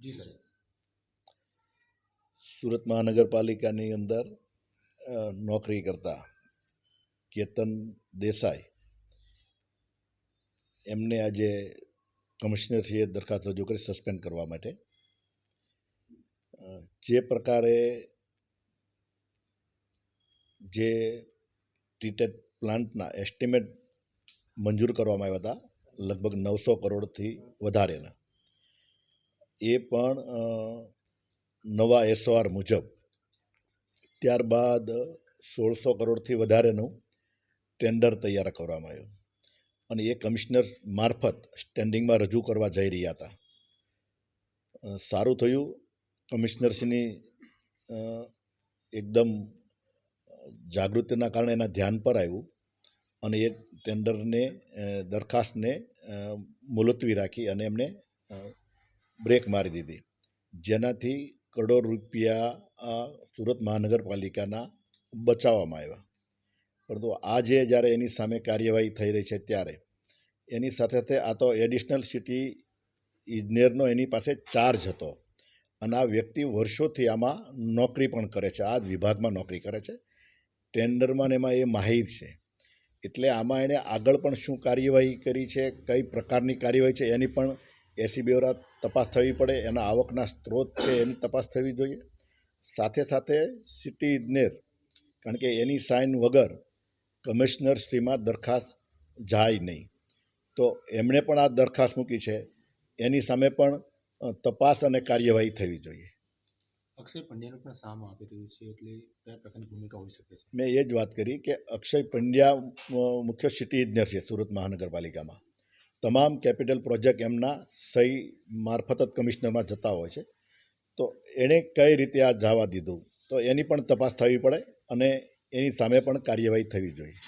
જી sir. Surat મહાનગરપાલિકાની અંદર નોકરી કરતા કેતન દેસાઈ એમને આજે કમિશનરશ્રીએ દરખાસ્ત રજૂ કરી સસ્પેન્ડ કરવા માટે। જે પ્રકારે જે ટ્રીટેડ પ્લાન્ટના એસ્ટિમેટ મંજૂર કરવામાં આવ્યા હતા લગભગ 900 કરોડથી વધારેના, એ પણ નવા SOR મુજબ ત્યારબાદ 1600 કરોડથી વધારેનું ટેન્ડર તૈયાર કરવામાં આવ્યું અને એ કમિશનર મારફત સ્ટેન્ડિંગમાં રજૂ કરવા જઈ રહ્યા હતા। સારું થયું, કમિશનરશ્રીની એકદમ જાગૃતિના કારણે એના ધ્યાન પર આવ્યું અને એ ટેન્ડરને દરખાસ્તને મુલતવી રાખી અને એમને બ્રેક મારી દીધી, જેનાથી કરોડો રૂપિયા સુરત મહાનગરપાલિકાના બચાવવામાં આવ્યા। પરંતુ આજે જ્યારે એની સામે કાર્યવાહી થઈ રહી છે ત્યારે એની સાથે સાથે આ તો એડિશનલ સિટી ઇજનેરનો એની પાસે ચાર્જ હતો અને આ વ્યક્તિ વર્ષોથી આમાં નોકરી પણ કરે છે, આ જ વિભાગમાં નોકરી કરે છે, ટેન્ડરમાં ને એમાં એ માહિર છે। એટલે આમાં એણે આગળ પણ શું કાર્યવાહી કરી છે, કઈ પ્રકારની કાર્યવાહી છે એની પણ ACB દ્વારા તપાસ થવી પડે, એના આવકના સ્ત્રોત છે એની તપાસ થવી જોઈએ। સાથે સાથે સિટી ઇજનેર, કારણ કે એની સાઇન વગર કમિશનરશ્રીમાં દરખાસ્ત જાય નહીં, તો એમણે પણ આ દરખાસ્ત મૂકી છે, એની સામે પણ તપાસ અને કાર્યવાહી થવી જોઈએ। અક્ષય પંડ્યાનો પણ સામ આપી રહ્યું છે, એટલે કયા પ્રકારની ભૂમિકા હોઈ શકે છે? મેં એ જ વાત કરી કે અક્ષય પંડ્યા મુખ્ય સિટી ઇજનેર છે સુરત મહાનગરપાલિકામાં, તમામ કેપિટલ પ્રોજેક્ટ એમના સહી મારફત જ કમિશનરમાં જતા હોય છે, તો એણે કઈ રીતે આ જવા દીધું, તો એની પણ તપાસ થવી પડે અને એની સામે પણ કાર્યવાહી થવી જોઈએ।